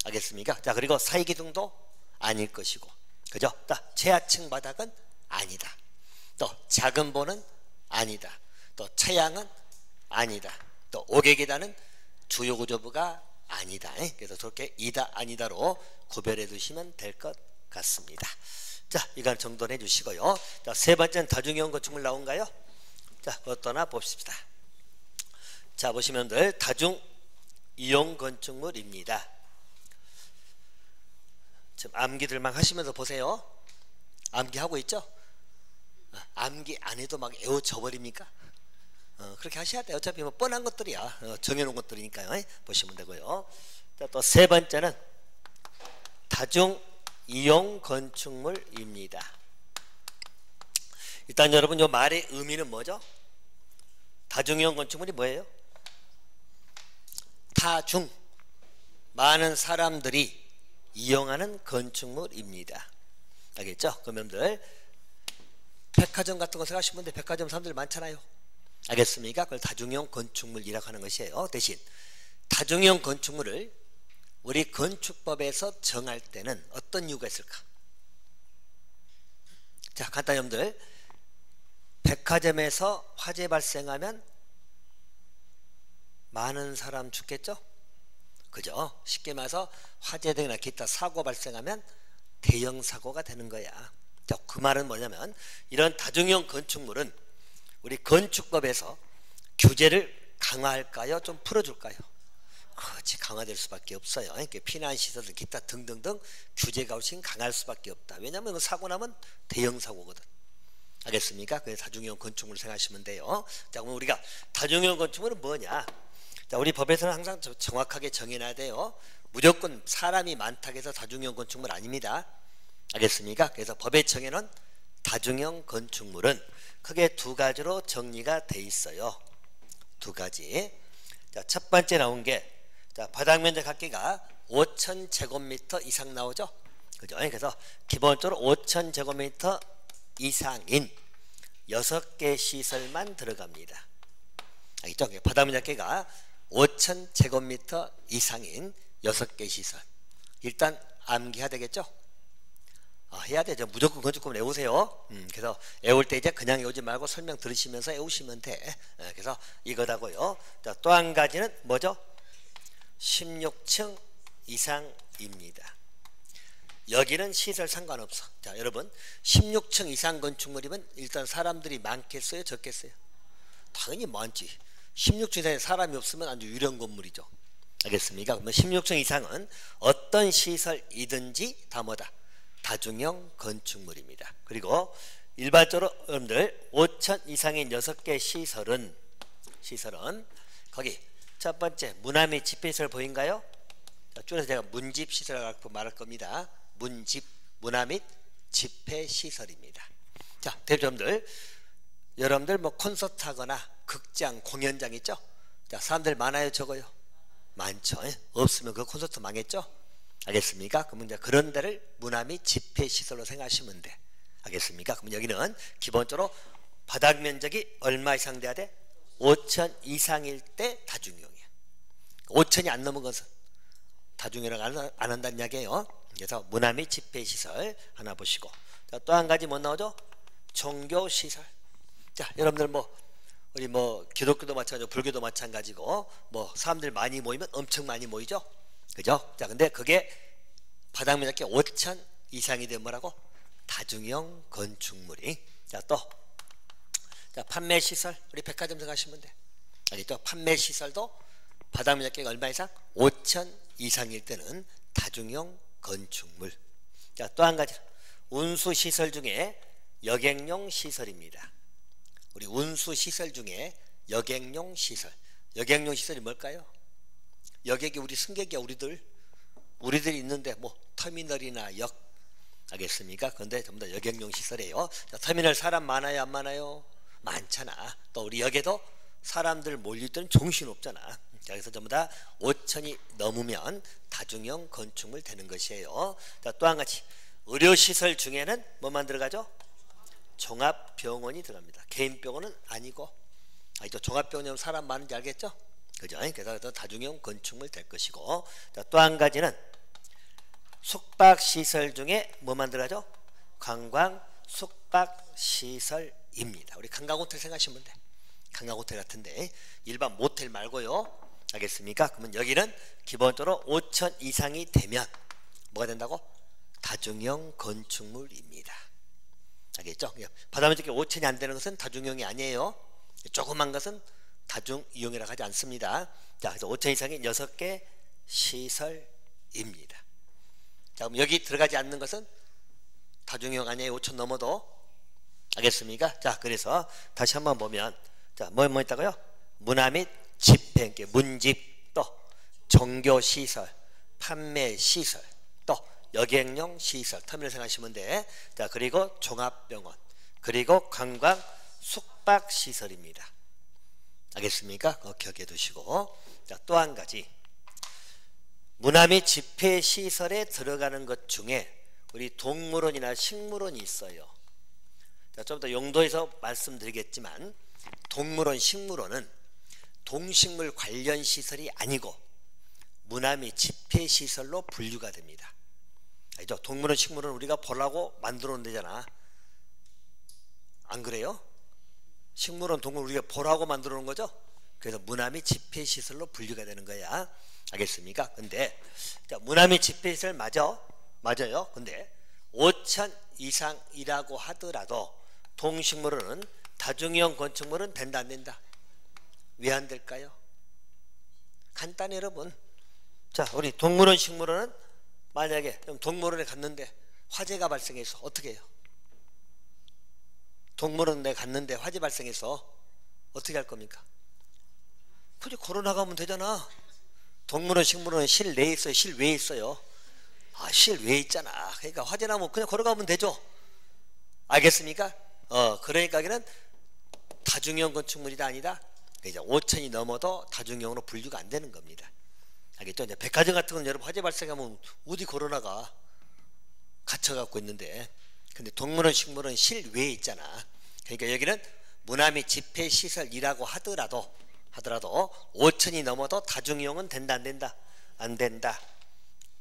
알겠습니까? 자, 그리고 사이 기둥도 아닐 것이고. 그죠? 또 최하층 바닥은 아니다. 또 작은 보는 아니다. 또 차양은 아니다. 또 옥외 계단은 주요 구조부가 아니다. 그래서 그렇게 이다 아니다로 구별해 두시면 될 것 같습니다. 자, 이건 정돈해 주시고요. 자, 세 번째는 다중이용 건축물 나온가요? 자, 그것도 하나 봅시다. 자, 보시면 다중이용 건축물입니다. 지금 암기들만 하시면서 보세요. 암기하고 있죠? 암기 안 해도 막 에워져 버립니까? 그렇게 하셔야 돼요. 어차피 뭐 뻔한 것들이야. 정해놓은 것들이니까요. 보시면 되고요. 자, 또 세 번째는 다중이용 건축물입니다. 일단 여러분 이 말의 의미는 뭐죠? 다중이용 건축물이 뭐예요? 다중, 많은 사람들이 이용하는 건축물입니다. 알겠죠? 그럼 여러분들 백화점 같은 거 생각하시면 돼. 백화점 사람들 많잖아요. 알겠습니까? 그걸 다중이용 건축물이라고 하는 것이에요. 대신 다중이용 건축물을 우리 건축법에서 정할 때는 어떤 이유가 있을까? 자, 간단히 여러분들 백화점에서 화재 발생하면 많은 사람 죽겠죠? 그죠? 쉽게 말해서 화재 등이나 기타 사고 발생하면 대형 사고가 되는 거야. 자, 그 말은 뭐냐면 이런 다중이용 건축물은 우리 건축법에서 규제를 강화할까요? 좀 풀어줄까요? 그렇지, 강화될 수밖에 없어요. 이렇게 피난시설, 기타 등등등 규제가 훨씬 강할 수밖에 없다. 왜냐하면 사고 나면 대형 사고거든. 알겠습니까? 그래서 다중이용 건축물 생각하시면 돼요. 자, 그럼 우리가 다중이용 건축물은 뭐냐? 자, 우리 법에서는 항상 정확하게 정해놔야 돼요. 무조건 사람이 많다고 해서 다중이용 건축물 아닙니다. 알겠습니까? 그래서 법에 정해놓은 다중이용 건축물은 크게 두 가지로 정리가 돼 있어요. 두 가지. 자, 첫 번째 나온 게 자, 바닥 면적 합계가 5,000제곱미터 이상 나오죠. 그죠? 그래서 기본적으로 5,000제곱미터 이상인 6개 시설만 들어갑니다. 알겠죠? 바닥 면적 합계가 5,000제곱미터 이상인 6개 시설. 일단 암기해야 되겠죠? 해야 되죠. 무조건 건축법을 외우세요. 그래서 외울 때 이제 그냥 외우지 말고 설명 들으시면서 외우시면 돼. 그래서 이거다고요. 자, 또 한 가지는 뭐죠? 16층 이상입니다. 여기는 시설 상관없어. 자, 여러분 16층 이상 건축물이면 일단 사람들이 많겠어요? 적겠어요? 당연히 많지. 16층 이상에 사람이 없으면 아주 유령 건물이죠. 알겠습니까? 그러면 16층 이상은 어떤 시설이든지 다 뭐다? 다중형 건축물입니다. 그리고 일반적으로 여러분들 5,000 이상인 6개 시설은 거기 첫 번째 문화 및 집회시설 보인가요? 자, 줄여서 제가 문집시설이라고 말할 겁니다. 문집, 문화 및 집회시설입니다. 자, 대표님들 여러분들 뭐 콘서트 하거나 극장, 공연장 있죠? 자, 사람들 많아요, 적어요? 많죠. 없으면 그 콘서트 망했죠? 알겠습니까? 그러면 이제 그런 데를 문화 및 집회시설로 생각하시면 돼. 알겠습니까? 그러면 여기는 기본적으로 바닥 면적이 얼마 이상 돼야 돼? 5,000 이상일 때 다중이용이야. 5,000이 안 넘은 것은 다중이용 안 한다는 이야기예요. 그래서 문화 및 집회시설 하나 보시고, 또 한 가지 뭐 나오죠? 종교시설. 자, 여러분들 우리 기독교도 마찬가지고 불교도 마찬가지고 사람들 많이 모이면 엄청 많이 모이죠. 그죠? 자, 근데 그게 바닥 면적이 5,000 이상이 되면 뭐라고? 다중형 건축물이. 자, 또 판매 시설, 우리 백화점 들어가시면 돼. 알겠죠? 판매 시설도 바닥 면적이 얼마 이상? 5,000 이상일 때는 다중형 건축물. 자, 또 한 가지 운수 시설 중에 여객용 시설입니다. 우리 운수 시설 중에 여객용 시설. 여객용 시설이 뭘까요? 여객이 우리 승객이야. 우리들이 있는데 터미널이나 역, 알겠습니까? 그런데 전부 다 여객용 시설이에요. 자, 터미널 사람 많아요, 안 많아요? 많잖아. 또 우리 역에도 사람들 몰릴 때는 정신없잖아. 자, 그래서 전부 다 5,000이 넘으면 다중형 건축물 되는 것이에요. 자, 또 한 가지 의료시설 중에는 뭐만 들어가죠? 종합병원이 들어갑니다. 개인병원은 아니고. 알죠? 종합병원이면 사람 많은지 알겠죠? 그죠? 그래서 다중형 건축물 될 것이고. 자, 또 한 가지는 숙박시설 중에 뭐만 들어가죠? 관광 숙박시설입니다. 우리 관광호텔 생각하시면 돼. 관광호텔 같은데 일반 모텔 말고요. 알겠습니까? 그러면 여기는 기본적으로 5,000 이상이 되면 뭐가 된다고? 다중형 건축물입니다. 알겠죠? 바다면적이 5천이 안 되는 것은 다중형이 아니에요. 조그만 것은 다중이용이라고 하지 않습니다. 자, 그래서 5천 이상의 6개 시설입니다. 자, 그럼 여기 들어가지 않는 것은 다중형 아니에요. 5천 넘어도. 알겠습니까? 자, 그래서 다시 한번 보면, 자, 뭐 있다고요? 문화 및 집행, 문집, 또 종교시설, 판매시설, 또 여객용 시설, 터미널 생각하시면 돼. 자, 그리고 종합병원, 그리고 관광 숙박시설입니다. 알겠습니까? 기억해 두시고. 자, 또 한 가지, 문화 및 집회시설에 들어가는 것 중에 우리 동물원이나 식물원이 있어요. 자, 좀 더 용도에서 말씀드리겠지만, 동물원, 식물원은 동식물 관련 시설이 아니고 문화 및 집회시설로 분류가 됩니다. 알죠? 동물원, 식물원 우리가 보라고 만들어 놓은 데잖아. 안 그래요? 식물원, 동물 우리가 보라고 만들어 놓은 거죠? 그래서 문화 및 집회시설로 분류가 되는 거야. 알겠습니까? 근데 자, 문화 및 집회시설 맞아요. 근데 5천 이상이라고 하더라도 동식물원은 다중이용 건축물은 된다 안 된다? 왜 안 될까요? 간단히 여러분, 자, 우리 동물원, 식물원은 만약에 동물원에 갔는데 화재가 발생해서 어떻게 해요? 동물원에 갔는데 화재 발생해서 어떻게 할 겁니까? 굳이 걸어나가면 되잖아. 동물원, 식물원은 실내에 있어요, 실외에 있어요? 실외에 있잖아. 그러니까 화재 나면 그냥 걸어가면 되죠. 알겠습니까? 그러니까 여기는 다중이용 건축물이다 아니다? 이제 5천이 넘어도 다중이용으로 분류가 안 되는 겁니다. 알겠죠? 이제 백화점 같은 건 여러분 화재 발생하면 어디 걸어나가? 갇혀갖고 있는데, 근데 동물원, 식물원 실외에 있잖아. 그러니까 여기는 문화 및 집회시설이라고 하더라도 5천이 넘어도 다중이용은 된다 안 된다? 안 된다.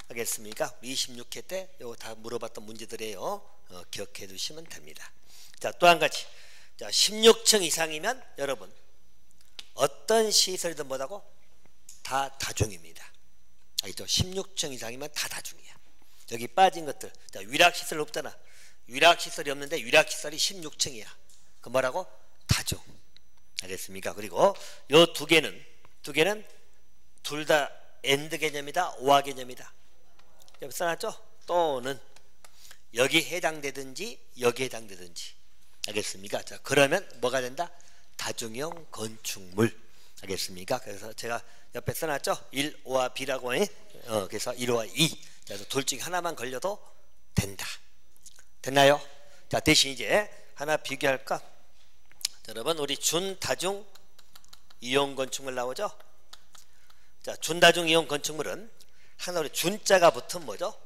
알겠습니까? 26회 때 이거 다 물어봤던 문제들이에요. 기억해 두시면 됩니다. 자, 또 한 가지. 자, 16층 이상이면 여러분 어떤 시설이든 뭐라고? 다 다중입니다. 알겠죠? 16층 이상이면 다 다중이야. 여기 빠진 것들. 자, 위락시설 없잖아. 위락시설이 없는데 위락시설이 16층이야. 그 뭐라고? 다중. 알겠습니까? 그리고 요 두 개는 둘 다 엔드 개념이다, 오화 개념이다. 여기 써놨죠? 또는 여기 해당되든지 여기 해당되든지. 알겠습니까? 자, 그러면 뭐가 된다? 다중형 건축물. 알겠습니까? 그래서 제가 옆에 써놨죠? 1, 5와 B라고 해. 그래서 1, 5와 2. 그래서 둘 중에 하나만 걸려도 된다. 됐나요? 자, 대신 이제 하나 비교할까? 자, 여러분, 우리 준다중 이용 건축물 나오죠? 자, 준다중 이용 건축물은 하나 우리 준자가 붙은 뭐죠?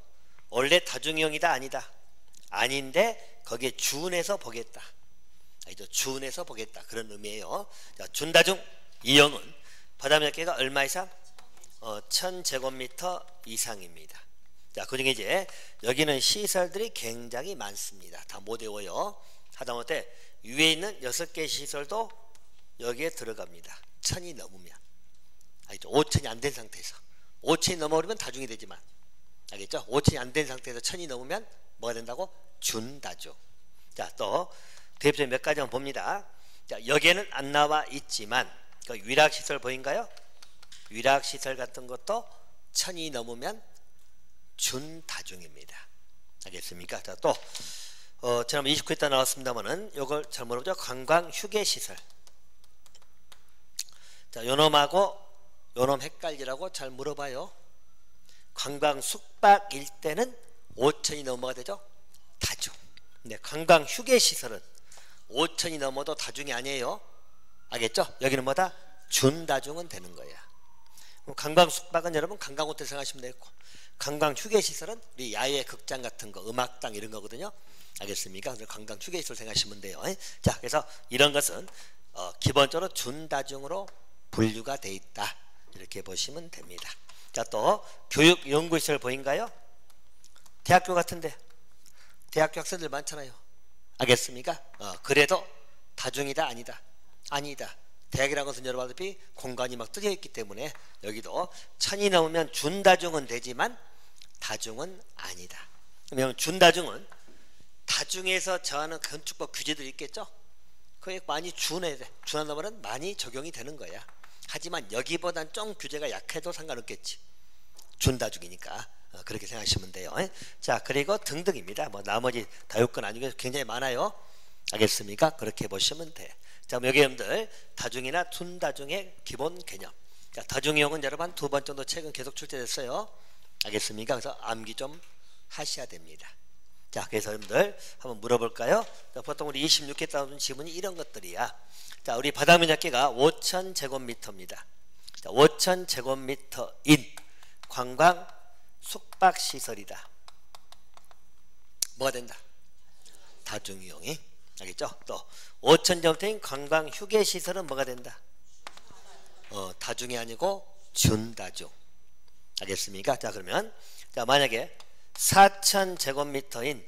원래 다중이용이다 아니다? 아닌데 거기에 준해서 보겠다. 알죠? 준해서 보겠다. 그런 의미예요. 자, 준다중 이용은 바다 면적가 얼마 이상? 1000제곱미터 이상입니다. 자, 그중에 이제 여기는 시설들이 굉장히 많습니다. 다 못 외워요. 하다못해 위에 있는 6개 시설도 여기에 들어갑니다. 1000이 넘으면. 알겠죠? 5천이 안 된 상태에서. 5천이 넘어오면 다중이 되지만, 알겠죠? 5천이 안 된 상태에서 1000이 넘으면 뭐가 된다고? 준다중. 자, 또 대표적인 몇 가지 한번 봅니다. 자, 여기에는 안 나와 있지만 그 위락시설 보인가요? 위락시설 같은 것도 1000이 넘으면 준다중입니다. 알겠습니까? 자, 또 지난번 29회 때 나왔습니다만은 요걸 잘 물어보죠. 관광 휴게시설. 자, 요놈하고 요놈 헷갈리라고 잘 물어봐요. 관광 숙박일 때는 5천이 넘어가 되죠? 다중. 근데 관광 휴게시설은 5천이 넘어도 다중이 아니에요. 알겠죠? 여기는 뭐다? 준다중은 되는 거야. 관광 숙박은 여러분 관광호텔 생각하시면 되겠고, 관광 휴게시설은 우리 야외 극장 같은 거, 음악당 이런 거거든요. 알겠습니까? 그래서 관광 휴게시설 생각하시면 돼요. 자, 그래서 이런 것은 기본적으로 준다중으로 분류가 돼 있다. 이렇게 보시면 됩니다. 자, 또 교육 연구시설 보인가요? 대학교 같은데 대학교 학생들 많잖아요. 알겠습니까? 그래도 다중이다 아니다? 아니다. 대학이라는 것은 여러분 알다시피 공간이 막 뜯어 있기 때문에 여기도 1000이 넘으면 준다중은 되지만 다중은 아니다. 그러면 준다중은 다중에서 정하는 건축법 규제들이 있겠죠. 그게 많이 준하다 말은 많이 적용이 되는 거야. 하지만 여기보단 좀 규제가 약해도 상관없겠지. 준다중이니까 그렇게 생각하시면 돼요. 자, 그리고 등등입니다. 뭐 나머지 다육권 아니고 굉장히 많아요. 알겠습니까? 그렇게 보시면 돼. 자, 여기 여러분들 다중이나 준다중의 기본 개념. 자, 다중이용은 여러분 한 2번 정도 최근 계속 출제됐어요. 알겠습니까? 그래서 암기 좀 하셔야 됩니다. 자, 그래서 여러분들 한번 물어볼까요? 자, 보통 우리 26회 따오는 지문이 이런 것들이야. 자, 우리 바닥 면적계가 5,000제곱미터입니다. 자, 5,000제곱미터인 관광 숙박시설이다. 뭐가 된다? 다중이용이. 알겠죠? 또 5,000제곱미터인 관광 휴게시설은 뭐가 된다? 다중이 아니고 준다중. 알겠습니까? 자, 그러면 자, 만약에 4,000제곱미터인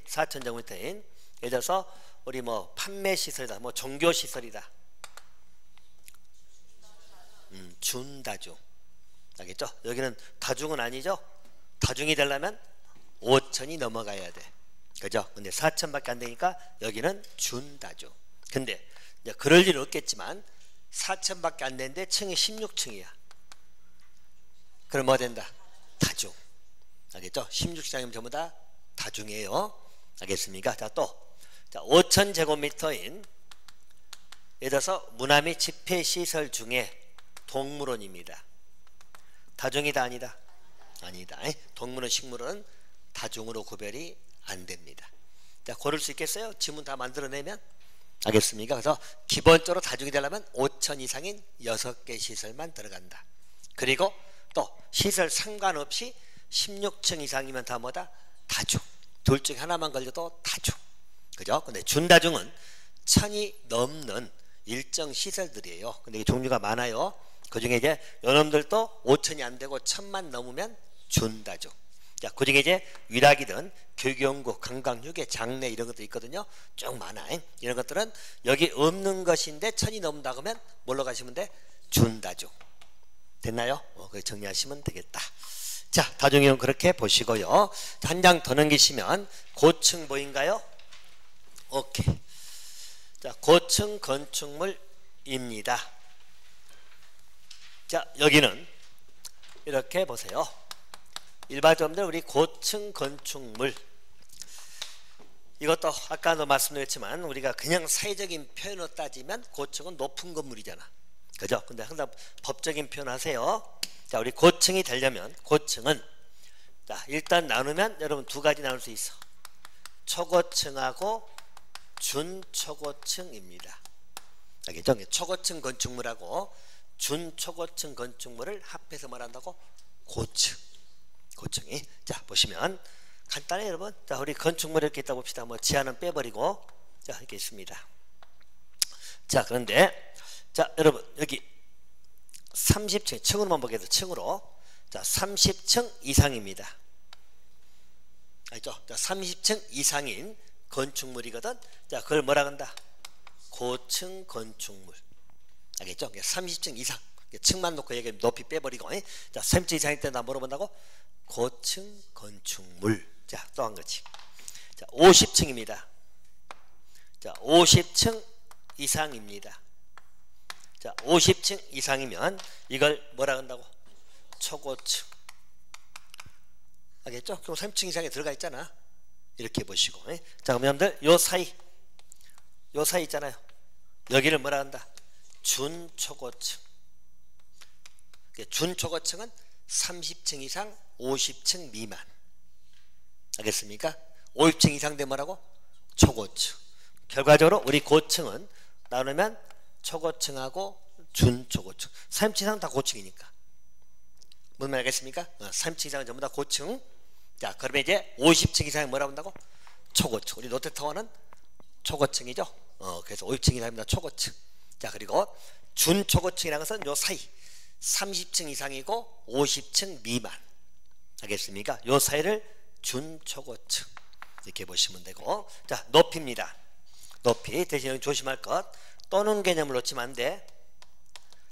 예를 들어서 우리 뭐 판매시설이다, 뭐 종교시설이다. 준다중. 알겠죠? 여기는 다중은 아니죠? 다중이 되려면 5,000이 넘어가야 돼. 그죠? 근데 4,000밖에 안 되니까 여기는 준다중. 근데 이제 그럴 일은 없겠지만 4,000밖에 안 되는데 층이 16층이야. 그럼 뭐 된다? 다중. 알겠죠? 16층이면 전부 다 다중이에요. 알겠습니까? 자, 또 5,000제곱미터인 예를 들어서 문화 및 집회시설 중에 동물원입니다. 다중이다 아니다? 아니다. 동물원, 식물원은 다중으로 구별이 안 됩니다. 자, 고를 수 있겠어요? 지문 다 만들어내면? 알겠습니까? 그래서 기본적으로 다중이 되려면 5,000 이상인 6개 시설만 들어간다. 그리고 또 시설 상관없이 16층 이상이면 다 뭐다? 다중. 둘 중에 하나만 걸려도 다중. 그죠? 근데 준다중은 1,000이 넘는 일정 시설들이에요. 근데 이게 종류가 많아요. 그 중에 이제 요놈들도 5,000이 안 되고 1,000만 넘으면 준다중. 자, 그 중에 이제 위락이든 교육연구, 관광휴게, 장례 이런 것도 있거든요. 쭉 많아. 이런 것들은 여기 없는 것인데 1,000이 넘는다 그러면 뭘로 가시면 돼? 준다중. 됐나요? 그렇게 정리하시면 되겠다. 자, 다중이용 그렇게 보시고요. 한 장 더 넘기시면 고층 뭐인가요? 오케이. 자, 고층 건축물입니다. 자, 여기는 이렇게 보세요. 일반적으로 우리 고층 건축물, 이것도 아까도 말씀드렸지만 우리가 그냥 사회적인 표현으로 따지면 고층은 높은 건물이잖아. 그죠? 근데 항상 법적인 표현 하세요. 자, 우리 고층이 되려면 고층은 자, 일단 나누면 여러분 두 가지 나눌 수 있어. 초고층하고 준초고층입니다. 알겠죠? 초고층 건축물하고 준초고층 건축물을 합해서 말한다고 고층. 고층이. 자, 보시면 간단해 여러분. 자, 우리 건축물 이렇게 있다 봅시다. 뭐 지하는 빼버리고 자, 이렇게 있습니다. 자, 그런데 자, 여러분 여기 30층 층으로만 보겠습니다. 층으로. 자, 30층 이상입니다. 알죠? 자, 30층 이상인 건축물이거든. 자, 그걸 뭐라 한다? 고층 건축물. 알겠죠? 30층 이상. 층만 놓고 얘기 높이 빼버리고. 자, 30층 이상일 때 나 뭐로 본다고? 고층 건축물. 자, 또 한 가지. 자, 50층입니다. 자, 50층 이상입니다. 자, 50층 이상이면 이걸 뭐라 한다고? 초고층. 알겠죠? 그럼 30층 이상에 들어가 있잖아. 이렇게 보시고. 자, 그럼 여러분들 요 사이 있잖아요. 여기를 뭐라 한다? 준초고층. 준초고층은 30층 이상 50층 미만. 알겠습니까? 50층 이상 되면 뭐라고? 초고층. 결과적으로 우리 고층은 나누면 초고층하고 준초고층. 30층 이상 다 고층이니까. 무슨 말 알겠습니까? 30층 이상은 전부 다 고층. 자, 그러면 이제 50층 이상이 뭐라고 한다고? 초고층. 우리 롯데타워는 초고층이죠. 그래서 50층 이상입니다. 초고층. 자, 그리고 준초고층이라는 것은 요 사이 30층 이상이고 50층 미만. 알겠습니까? 요 사이를 준초고층 이렇게 보시면 되고. 자, 높이입니다. 높이 대신 여기 조심할 것, 또는 개념을 놓치면 안 돼.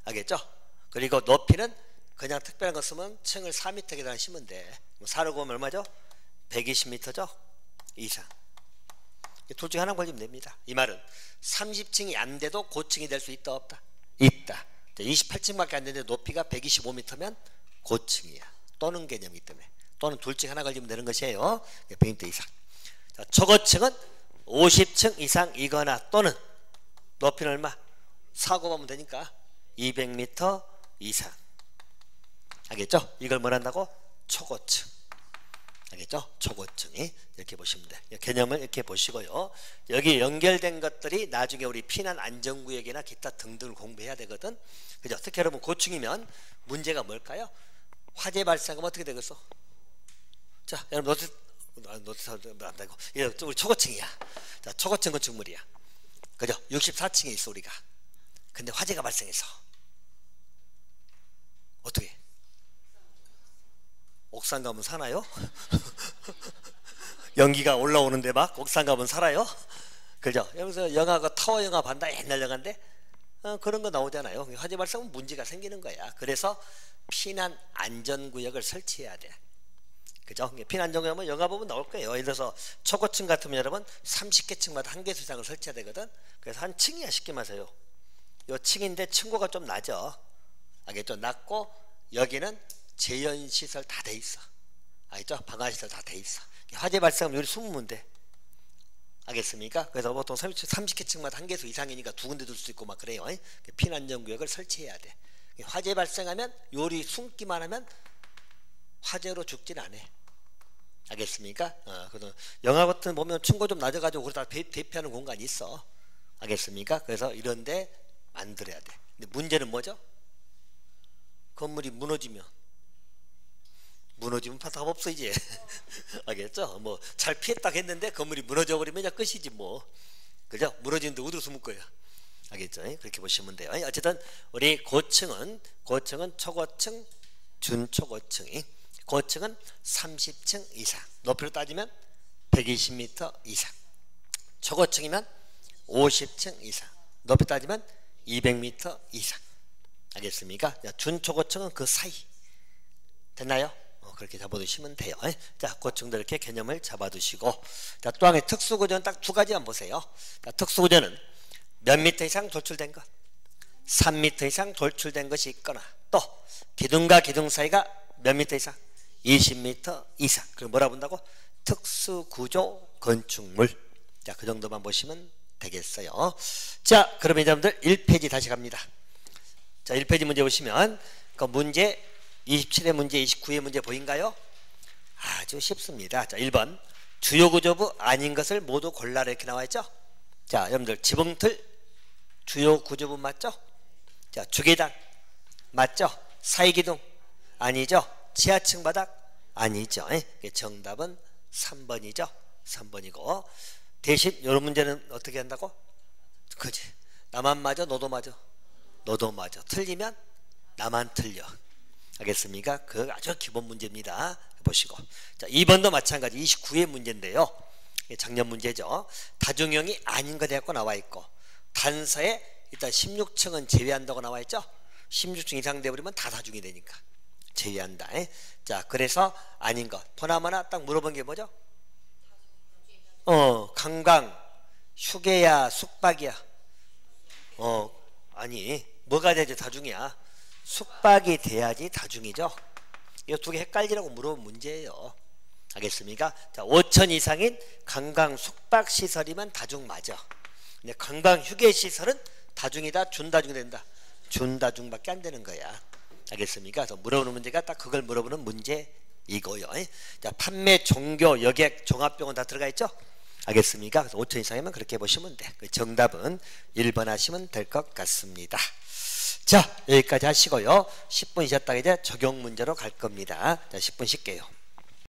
알겠죠? 그리고 높이는 그냥 특별한 거 쓰면 층을 4m 계단하시면 돼. 4로 보면 얼마죠? 120m죠? 이상. 둘 중에 하나 걸리면 됩니다. 이 말은 30층이 안 돼도 고층이 될 수 있다 없다? 있다. 28층밖에 안 되는데 높이가 125m면 고층이야. 또는 개념이기 때문에. 또는 둘 중에 하나 걸리면 되는 것이에요. 100m 이상. 자, 초고층은 50층 이상이거나 또는 높이는 얼마? 사고 보면 되니까 200m 이상. 알겠죠? 이걸 뭘 한다고? 초고층. 알겠죠? 초고층이 이렇게 보시면 돼. 개념을 이렇게 보시고요. 여기 연결된 것들이 나중에 우리 피난 안전구역이나 기타 등등을 공부해야 되거든. 그죠? 특히 여러분 고층이면 문제가 뭘까요? 화재 발생하면 어떻게 되겠어? 자, 여러분 노트 안 되고 우리 초고층이야. 자, 초고층 건축물이야. 그죠? 64층에 있어 우리가. 근데 화재가 발생해서 어떻게? 옥상 가면 사나요? 연기가 올라오는데 막 옥상 가면 살아요? 그죠? 여기서 영화가 타워 영화 반다 옛날 영화인데 그런 거 나오잖아요. 화재 발생하면 문제가 생기는 거야. 그래서 피난 안전구역을 설치해야 돼. 그죠? 피난 안전구역은 영화 보면 나올 거예요. 예를 들어서 초고층 같으면 여러분 30개 층마다 한 개 이상을 설치해야 되거든. 그래서 한 층이야 쉽게 말해요. 요 층인데 층고가 좀 낮아. 알겠죠? 낮고 여기는 재현시설 다 돼 있어. 알겠죠? 방화시설 다 돼 있어. 화재 발생하면 여기 숨으면 돼. 알겠습니까? 그래서 보통 30개 층마다 한 개수 이상이니까 두 군데 둘 수 있고 막 그래요. 피난안전구역을 설치해야 돼. 화재 발생하면 요리 숨기만 하면 화재로 죽진 않아. 알겠습니까? 그래서 영화 같은 보면 층고 좀 낮아가지고 그러다 대피하는 공간이 있어. 알겠습니까? 그래서 이런데 만들어야 돼. 근데 문제는 뭐죠? 건물이 무너지면 답 없어 이제. 알겠죠? 뭐 잘 피했다고 했는데 건물이 무너져 버리면 이제 끝이지 뭐. 그죠? 무너지는데 어디로 숨을 거야? 알겠죠? 그렇게 보시면 돼요. 어쨌든 우리 고층은 초고층, 준초고층이 고층은 30층 이상. 높이로 따지면 120m 이상. 초고층이면 50층 이상. 높이 따지면 200m 이상. 알겠습니까? 준초고층은 그 사이. 됐나요? 그렇게 잡아두시면 돼요. 자, 고층도 이렇게 개념을 잡아두시고, 자, 또 하나의 특수구조는 딱 두 가지만 보세요. 자, 특수구조는 몇 미터 이상 돌출된 것, 3미터 이상 돌출된 것이 있거나, 또 기둥과 기둥 사이가 몇 미터 이상, 20미터 이상. 그걸 뭐라 본다고? 특수구조 건축물. 자, 그 정도만 보시면 되겠어요. 자, 그러면 여러분들 1페이지 다시 갑니다. 자, 1페이지 문제 보시면 그 문제 27의 문제, 29의 문제 보인가요? 아주 쉽습니다. 자, 1번 주요구조부 아닌 것을 모두 골라라 이렇게 나와있죠. 자, 여러분들 지붕틀 주요구조부 맞죠? 자, 주계단 맞죠? 사이기둥 아니죠? 지하층 바닥 아니죠? 정답은 3번이죠. 3번이고 대신 이런 문제는 어떻게 한다고? 그지? 나만 맞아 너도 맞아 너도 맞아. 틀리면 나만 틀려. 알겠습니까? 그 아주 기본 문제입니다. 보시고. 자, 2번도 마찬가지 29의 문제인데요. 작년 문제죠. 다중형이 아닌 거 대학고 나와 있고 단서에 일단 16층은 제외한다고 나와 있죠. 16층 이상 돼버리면 다 다중이 되니까 제외한다. 자, 그래서 아닌 거 보나마나 딱 물어본 게 뭐죠? 관광 휴게야 숙박이야. 아니 뭐가 돼야지 다중이야? 숙박이 돼야지 다중이죠. 이 두 개 헷갈리라고 물어본 문제예요. 알겠습니까? 자, 5천 이상인 관광 숙박 시설이면 다중 맞아. 근데 관광 휴게 시설은 다중이다, 준다중이 된다. 준다중밖에 안 되는 거야. 알겠습니까? 그래서 물어보는 문제가 딱 그걸 물어보는 문제이고요. 자, 판매, 종교, 여객, 종합병원 다 들어가 있죠? 알겠습니까? 그래서 5천 이상이면 그렇게 보시면 돼. 정답은 1번 하시면 될 것 같습니다. 자, 여기까지 하시고요. 10분 쉬었다가 이제 적용 문제로 갈 겁니다. 자, 10분 쉴게요.